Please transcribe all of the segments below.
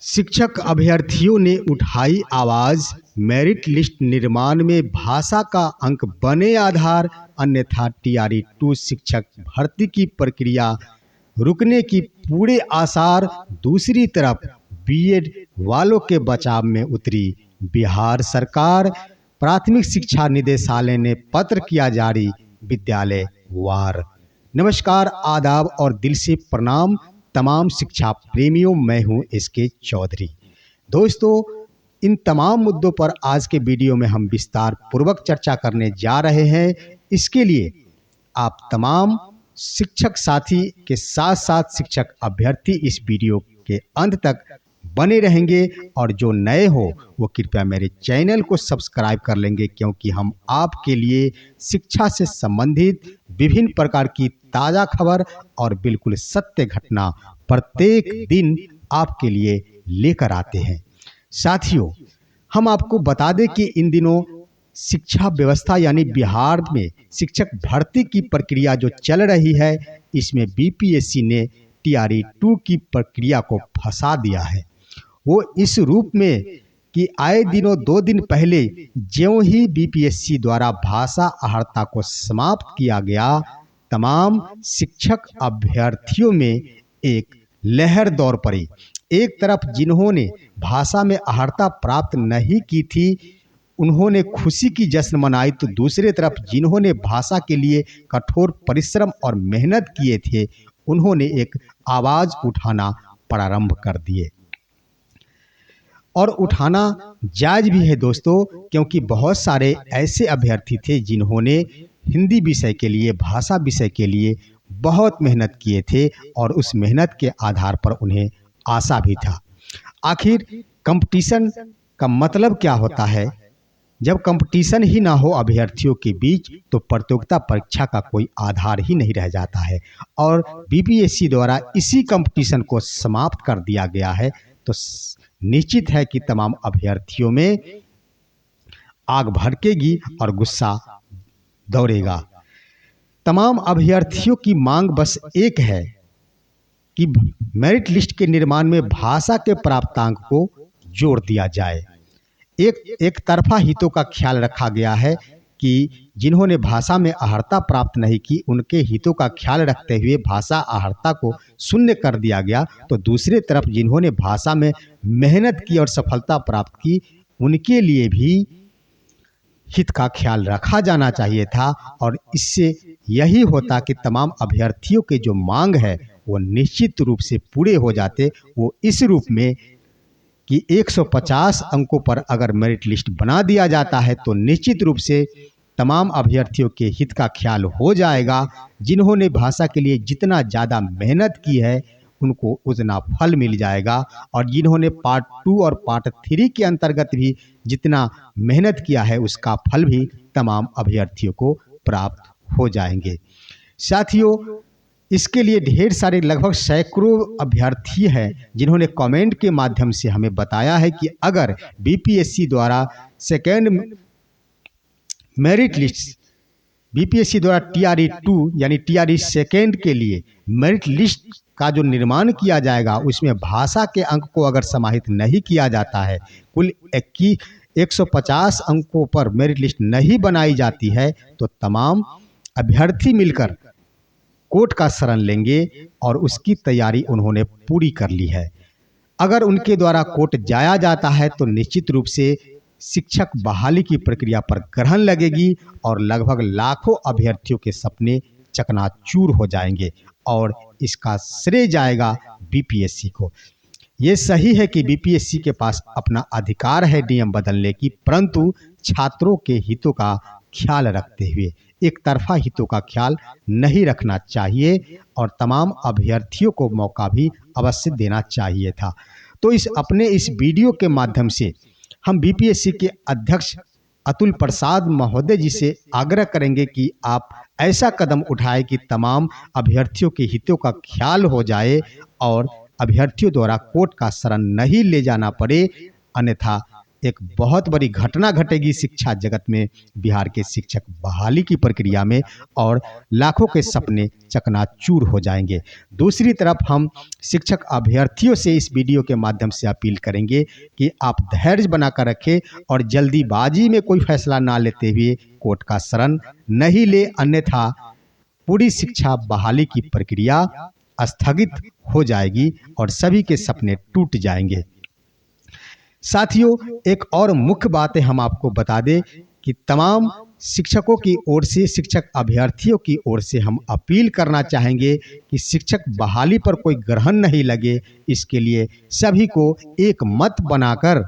शिक्षक अभ्यर्थियों ने उठाई आवाज, मेरिट लिस्ट निर्माण में भाषा का अंक बने आधार, अन्यथा टीआरई 2 शिक्षक भर्ती की प्रक्रिया रुकने की पूरे आसार। दूसरी तरफ बीएड वालों के बचाव में उतरी बिहार सरकार, प्राथमिक शिक्षा निदेशालय ने पत्र किया जारी विद्यालय वार। नमस्कार, आदाब और दिल से प्रणाम तमाम शिक्षा प्रेमियों, मैं हूं एसके चौधरी। दोस्तों, इन तमाम मुद्दों पर आज के वीडियो में हम विस्तार पूर्वक चर्चा करने जा रहे हैं। इसके लिए आप तमाम शिक्षक साथी के साथ साथ शिक्षक अभ्यर्थी इस वीडियो के अंत तक बने रहेंगे और जो नए हो वो कृपया मेरे चैनल को सब्सक्राइब कर लेंगे, क्योंकि हम आपके लिए शिक्षा से संबंधित विभिन्न प्रकार की ताज़ा खबर और बिल्कुल सत्य घटना प्रत्येक दिन आपके लिए लेकर आते हैं। साथियों, हम आपको बता दें कि इन दिनों शिक्षा व्यवस्था यानी बिहार में शिक्षक भर्ती की प्रक्रिया जो चल रही है, इसमें बीपीएससी ने टीआरई 2 की प्रक्रिया को फंसा दिया है। वो इस रूप में कि आए दिनों 2 दिन पहले ज्यों ही बीपीएससी द्वारा भाषा अहर्ता को समाप्त किया गया, तमाम शिक्षक अभ्यर्थियों में एक लहर दौड़ पड़ी। एक तरफ जिन्होंने भाषा में अहर्ता प्राप्त नहीं की थी, उन्होंने खुशी की जश्न मनाई, तो दूसरी तरफ जिन्होंने भाषा के लिए कठोर परिश्रम और मेहनत किए थे, उन्होंने एक आवाज़ उठाना प्रारंभ कर दिए। और उठाना जायज़ भी है दोस्तों, क्योंकि बहुत सारे ऐसे अभ्यर्थी थे जिन्होंने हिंदी विषय के लिए, भाषा विषय के लिए बहुत मेहनत किए थे और उस मेहनत के आधार पर उन्हें आशा भी था। आखिर कंपटीशन का मतलब क्या होता है? जब कंपटीशन ही ना हो अभ्यर्थियों के बीच, तो प्रतियोगिता परीक्षा का कोई आधार ही नहीं रह जाता है। और बीपीएससी द्वारा इसी कंपटीशन को समाप्त कर दिया गया है, तो निश्चित है कि तमाम अभ्यर्थियों में आग भड़केगी और गुस्सा दौड़ेगा। तमाम अभ्यर्थियों की मांग बस एक है कि मेरिट लिस्ट के निर्माण में भाषा के प्राप्तांक को जोड़ दिया जाए। एक तरफा हितों का ख्याल रखा गया है कि जिन्होंने भाषा में अहर्ता प्राप्त नहीं की, उनके हितों का ख्याल रखते हुए भाषा अहर्ता को शून्य कर दिया गया, तो दूसरी तरफ जिन्होंने भाषा में मेहनत की और सफलता प्राप्त की, उनके लिए भी हित का ख्याल रखा जाना चाहिए था। और इससे यही होता कि तमाम अभ्यर्थियों के जो मांग है वो निश्चित रूप से पूरे हो जाते। वो इस रूप में कि 150 अंकों पर अगर मेरिट लिस्ट बना दिया जाता है, तो निश्चित रूप से तमाम अभ्यर्थियों के हित का ख्याल हो जाएगा। जिन्होंने भाषा के लिए जितना ज़्यादा मेहनत की है, उनको उतना फल मिल जाएगा, और जिन्होंने पार्ट 2 और पार्ट 3 के अंतर्गत भी जितना मेहनत किया है, उसका फल भी तमाम अभ्यर्थियों को प्राप्त हो जाएंगे। साथियों, इसके लिए ढेर सारे लगभग सैकड़ों अभ्यर्थी हैं जिन्होंने कमेंट के माध्यम से हमें बताया है कि अगर बीपीएससी द्वारा मेरिट लिस्ट, बीपीएससी द्वारा टीआरई 2 यानी टीआरई सेकेंड के लिए मेरिट लिस्ट का जो निर्माण किया जाएगा, उसमें भाषा के अंक को अगर समाहित नहीं किया जाता है, कुल 150 अंकों पर मेरिट लिस्ट नहीं बनाई जाती है, तो तमाम अभ्यर्थी मिलकर कोर्ट का शरण लेंगे और उसकी तैयारी उन्होंने पूरी कर ली है। अगर उनके द्वारा कोर्ट जाया जाता है, तो निश्चित रूप से शिक्षक बहाली की प्रक्रिया पर ग्रहण लगेगी और लगभग लाखों अभ्यर्थियों के सपने चकनाचूर हो जाएंगे, और इसका श्रेय जाएगा बीपीएससी को। ये सही है कि बीपीएससी के पास अपना अधिकार है नियम बदलने की, परंतु छात्रों के हितों का ख्याल रखते हुए एक तरफा हितों का ख्याल नहीं रखना चाहिए, और तमाम अभ्यर्थियों को मौका भी अवश्य देना चाहिए था। तो इस वीडियो के माध्यम से हम बीपीएससी के अध्यक्ष अतुल प्रसाद महोदय जी से आग्रह करेंगे कि आप ऐसा कदम उठाएं कि तमाम अभ्यर्थियों के हितों का ख्याल हो जाए, और अभ्यर्थियों द्वारा कोर्ट का शरण नहीं ले जाना पड़े, अन्यथा बीपीएससी को 150 अंकों पर मेरिट लिस्ट नहीं बनाई जाती है, तो तमाम अभ्यर्थियों के हितों का ख्याल रखा जाना चाहिए। और इसके लिए ढेर सारे लगभग सैकड़ों अभ्यर्थी हैं जिन्होंने कमेंट के माध्यम से हमें बताया है कि अगर बीपीएससी द्वारा मेरिट लिस्ट, बीपीएससी द्वारा टीआरई 2 यानी टीआरई सेकेंड के लिए मेरिट लिस्ट का जो निर्माण किया जाएगा, उसमें भाषा के अंक को अगर समाहित नहीं किया जाता है, कुल 150 अंकों पर मेरिट लिस्ट नहीं बनाई जाती है, तो दूसरी तरफ जिन्होंने भाषा में मेहनत की और सफलता प्राप्त की, उनके लिए भी हित का ख्याल रखा जाना चाहिए। और जिन्होंने पार्ट 2 और पार्ट 3 के अंतर्गत भी जितना मेहनत किया है, उसका फल भी तमाम अभ्यर्थियों को प्राप्त हो जाएगा। एक बहुत बड़ी घटना घटेगी शिक्षा जगत में, बिहार के शिक्षक बहाली की प्रक्रिया में, और लाखों के सपने चकनाचूर हो जाएंगे। दूसरी तरफ हम शिक्षक अभ्यर्थियों से इस वीडियो के माध्यम से अपील करेंगे कि आप धैर्य बनाकर रखें और जल्दीबाजी में कोई फैसला ना लेते हुए कोर्ट का शरण नहीं ले, अन्यथा पूरी शिक्षा बहाली की प्रक्रिया स्थगित हो जाएगी और सभी के सपने टूट जाएंगे। साथियों, एक और मुख्य बात है, हम आपको बता दें कि तमाम शिक्षकों की ओर से, शिक्षक अभ्यर्थियों की ओर से हम अपील करना चाहेंगे कि शिक्षक बहाली पर कोई ग्रहण नहीं लगे। इसके लिए सभी को एक मत बनाकर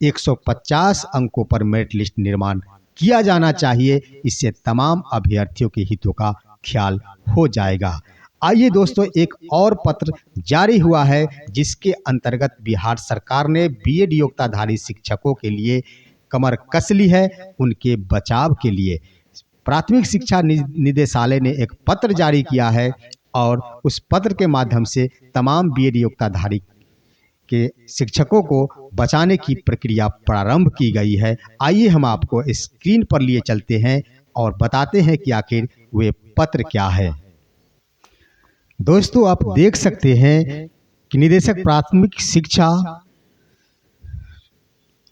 150 अंकों पर मेरिट लिस्ट निर्माण किया जाना चाहिए। इससे तमाम अभ्यर्थियों के हितों का ख्याल हो जाएगा। आइए दोस्तों, एक और पत्र जारी हुआ है जिसके अंतर्गत बिहार सरकार ने बीएड योग्यताधारी शिक्षकों के लिए कमर कस ली है। उनके बचाव के लिए प्राथमिक शिक्षा निदेशालय ने एक पत्र जारी किया है और उस पत्र के माध्यम से तमाम बीएड योग्यताधारी के शिक्षकों को बचाने की प्रक्रिया प्रारंभ की गई है। आइए हम आपको स्क्रीन पर लिए चलते हैं और बताते हैं कि आखिर वे पत्र क्या है। दोस्तों, आप देख सकते हैं कि निदेशक प्राथमिक शिक्षा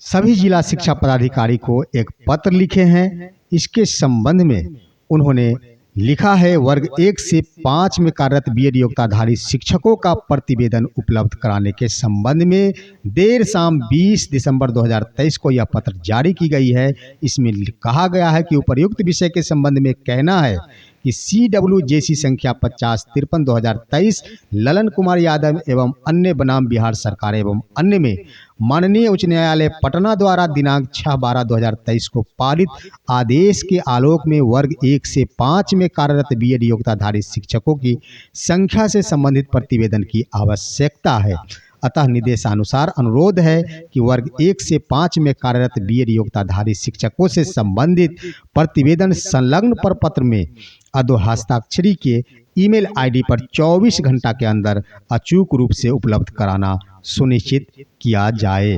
सभी जिला शिक्षा पदाधिकारी को एक पत्र लिखे हैं। इसके संबंध में उन्होंने लिखा है, वर्ग 1 से 5 में कार्यरत बीएड योग्यताधारी शिक्षकों का प्रतिवेदन उपलब्ध कराने के संबंध में देर शाम 20 दिसंबर 2023 को यह पत्र जारी की गई है। इसमें कहा गया है कि उपर्युक्त विषय के संबंध में कहना है कि CWJC संख्या 5053/2023 ललन कुमार यादव एवं अन्य बनाम बिहार सरकार एवं अन्य में माननीय उच्च न्यायालय पटना द्वारा दिनांक 6/12/2023 को पारित आदेश के आलोक में वर्ग 1 से 5 में कार्यरत बीएड योग्यताधारी शिक्षकों की संख्या से संबंधित प्रतिवेदन की आवश्यकता है। अतः निर्देशानुसार अनुरोध है कि वर्ग 1 से 5 में कार्यरत बीएड योग्यताधारी शिक्षकों से संबंधित प्रतिवेदन संलग्न प्रपत्र में अधो हस्ताक्षरी के ईमेल आईडी पर 24 घंटा के अंदर अचूक रूप से उपलब्ध कराना सुनिश्चित किया जाए।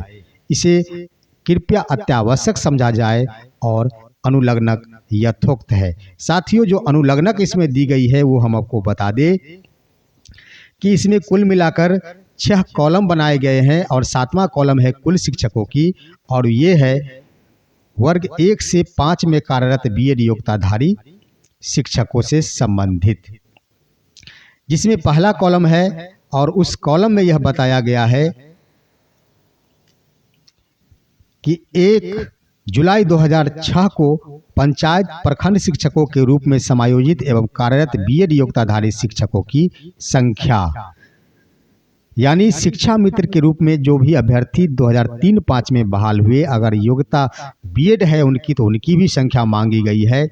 इसे कृपया अत्यावश्यक समझा जाए और अनुलग्नक यथोक्त है। साथियों, जो अनुलग्नक इसमें दी गई है वो हम आपको बता दें कि इसमें कुल मिलाकर 6 कॉलम बनाए गए हैं और 7वां कॉलम है कुल शिक्षकों की, और ये है वर्ग 1 से 5 में कार्यरत बीएड योग्यताधारी शिक्षकों से संबंधित, जिसमें पहला कॉलम है और उस कॉलम में यह बताया गया है कि 1 जुलाई 2006 को पंचायत प्रखंड शिक्षकों के रूप में समायोजित एवं कार्यरत बीएड योग्यताधारी शिक्षकों की संख्या, यानी शिक्षा मित्र के रूप में जो भी अभ्यर्थी 2003-05 में बहाल हुए, अगर योग्यता बीएड है उनकी तो उनकी भी संख्या मांगी गई है।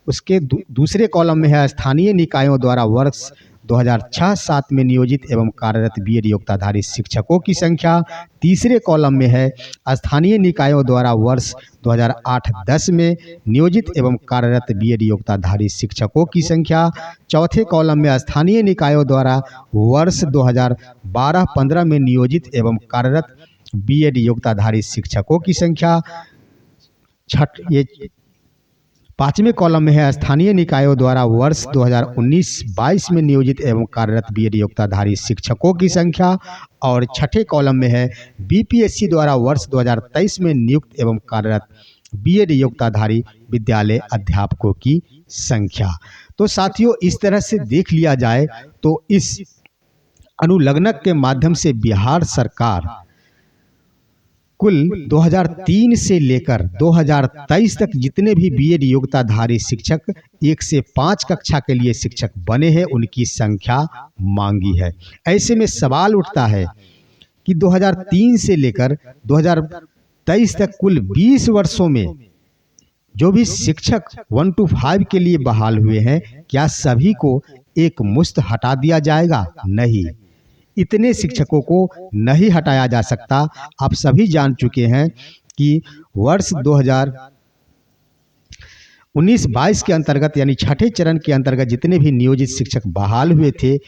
उसके दूसरे कॉलम में है स्थानीय निकायों द्वारा वर्ष 2006-07 में नियोजित एवं कार्यरत बीएड योग्यताधारी शिक्षकों की संख्या। तीसरे कॉलम में है स्थानीय निकायों द्वारा वर्ष 2008-10 में नियोजित एवं कार्यरत बीएड योग्यताधारी शिक्षकों की संख्या। चौथे कॉलम में स्थानीय निकायों द्वारा वर्ष 2012-15 में नियोजित एवं कार्यरत बीएड योग्यताधारी शिक्षकों की संख्या। पांचवें कॉलम में है स्थानीय निकायों द्वारा वर्ष 2019-22 में नियोजित एवं कार्यरत बीएड योग्यताधारी शिक्षकों की संख्या। और छठे कॉलम में है बीपीएससी द्वारा वर्ष 2023 में नियुक्त एवं कार्यरत बीएड योग्यताधारी विद्यालय अध्यापकों की संख्या। तो साथियों, इस तरह से देख लिया जाए तो इस अनुलग्नक के माध्यम से बिहार सरकार कुल 2003 से लेकर 2023 तक जितने भी बीएड योग्यताधारी शिक्षक 1 से 5 कक्षा के लिए शिक्षक बने हैं उनकी संख्या मांगी है। ऐसे में सवाल उठता है कि 2003 से लेकर 2023 तक कुल 20 वर्षों में जो भी शिक्षक 1 to 5 के लिए बहाल हुए हैं, क्या सभी को एक मुश्त हटा दिया जाएगा? नहीं, इतने शिक्षकों को नहीं हटाया जा सकता। आप सभी जान चुके हैं कि वर्ष 2019-22 के अंतर्गत यानी छठे चरण के अंतर्गत जितने भी नियोजित शिक्षक बहाल हुए थे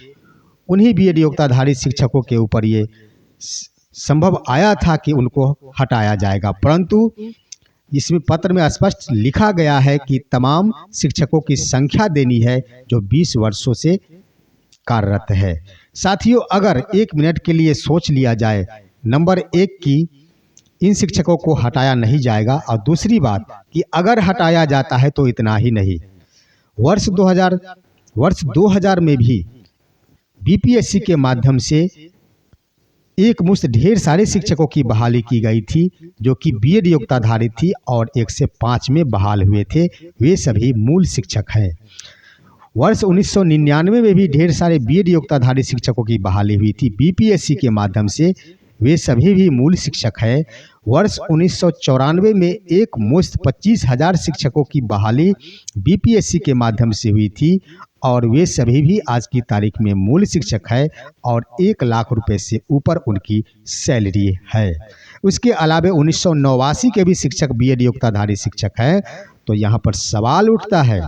उन्हीं बीएड योग्यताधारी शिक्षकों के ऊपर ये संभव आया था कि उनको हटाया जाएगा, परंतु इसमें पत्र में स्पष्ट लिखा गया है कि तमाम शिक्षकों की संख्या देनी है जो 20 वर्षों से कार्यरत है। साथियों, अगर 1 मिनट के लिए सोच लिया जाए, नंबर 1 की इन शिक्षकों को हटाया नहीं जाएगा, और दूसरी बात कि अगर हटाया जाता है तो इतना ही नहीं, वर्ष 2000 में भी बीपीएससी के माध्यम से एक मुश्त ढेर सारे शिक्षकों की बहाली की गई थी जो कि बीएड योग्यताधारी थी और 1 से 5 में बहाल हुए थे। वे सभी मूल शिक्षक हैं। वर्ष 1999 में भी ढेर सारे बीएड योग्यताधारी शिक्षकों की बहाली हुई थी बीपीएससी के माध्यम से। वे सभी भी मूल शिक्षक हैं। वर्ष 1994 में एक मुश्त 25,000 शिक्षकों की बहाली बीपीएससी के माध्यम से हुई थी और वे सभी भी आज की तारीख में मूल शिक्षक है और 1 लाख रुपए से ऊपर उनकी सैलरी है। उसके अलावा 1989 के भी शिक्षक बीएड योग्यताधारी शिक्षक हैं। तो यहाँ पर सवाल उठता है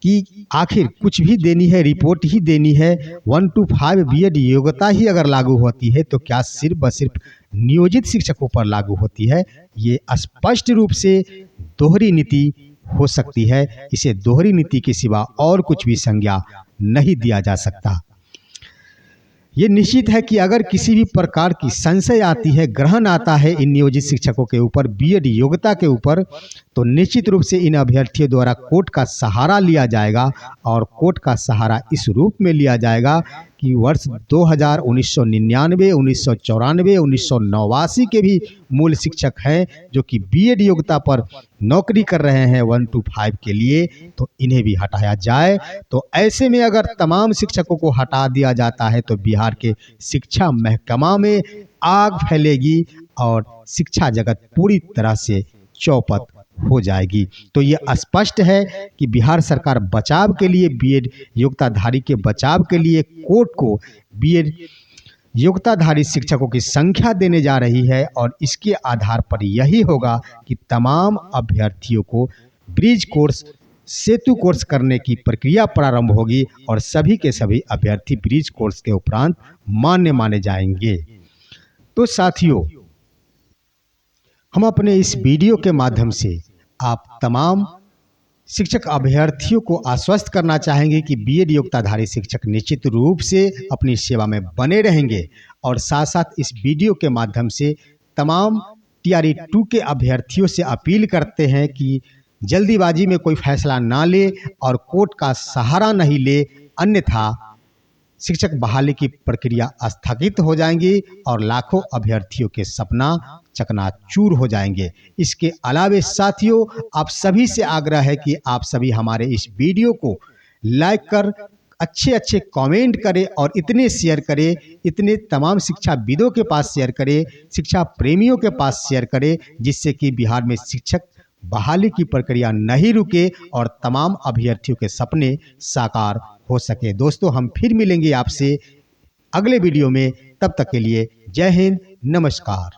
कि आखिर कुछ भी देनी है, रिपोर्ट ही देनी है, 1 to 5 बीएड योग्यता ही अगर लागू होती है तो क्या सिर्फ व सिर्फ नियोजित शिक्षकों पर लागू होती है? ये स्पष्ट रूप से दोहरी नीति हो सकती है। इसे दोहरी नीति के सिवा और कुछ भी संज्ञा नहीं दिया जा सकता। ये निश्चित है कि अगर किसी भी प्रकार की संशय आती है, ग्रहण आता है इन नियोजित शिक्षकों के ऊपर, बीएड योग्यता के ऊपर, तो निश्चित रूप से इन अभ्यर्थियों द्वारा कोर्ट का सहारा लिया जाएगा और कोर्ट का सहारा इस रूप में लिया जाएगा कि वर्ष 2000, 1999, 1994, 1989 के भी मूल शिक्षक हैं जो कि बीएड योग्यता पर नौकरी कर रहे हैं 1 to 5 के लिए, तो इन्हें भी हटाया जाए। तो ऐसे में अगर तमाम शिक्षकों को हटा दिया जाता है तो बिहार के शिक्षा महकमा में आग फैलेगी और शिक्षा जगत पूरी तरह से चौपट हो जाएगी। तो ये स्पष्ट है कि बिहार सरकार बचाव के लिए, बीएड योग्यताधारी के बचाव के लिए कोर्ट को बीएड योग्यताधारी शिक्षकों की संख्या देने जा रही है और इसके आधार पर यही होगा कि तमाम अभ्यर्थियों को ब्रिज कोर्स, सेतु कोर्स करने की प्रक्रिया प्रारंभ होगी और सभी के सभी अभ्यर्थी ब्रिज कोर्स के उपरांत मान्य माने जाएंगे। तो साथियों, हम अपने इस वीडियो के माध्यम से आप तमाम शिक्षक अभ्यर्थियों को आश्वस्त करना चाहेंगे कि बीएड योग्यताधारी शिक्षक निश्चित रूप से अपनी सेवा में बने रहेंगे और साथ साथ इस वीडियो के माध्यम से तमाम टीआरई 2 के अभ्यर्थियों से अपील करते हैं कि जल्दीबाजी में कोई फैसला ना ले और कोर्ट का सहारा नहीं ले, अन्यथा शिक्षक बहाली की प्रक्रिया स्थगित हो जाएंगी और लाखों अभ्यर्थियों के सपना चकनाचूर हो जाएंगे। इसके अलावा साथियों, आप सभी से आग्रह है कि आप सभी हमारे इस वीडियो को लाइक कर अच्छे कमेंट करें और इतने शेयर करें, इतने तमाम शिक्षाविदों के पास शेयर करें, शिक्षा प्रेमियों के पास शेयर करें, जिससे कि बिहार में शिक्षक बहाली की प्रक्रिया नहीं रुके और तमाम अभ्यर्थियों के सपने साकार हो सके। दोस्तों, हम फिर मिलेंगे आपसे अगले वीडियो में। तब तक के लिए जय हिंद, नमस्कार।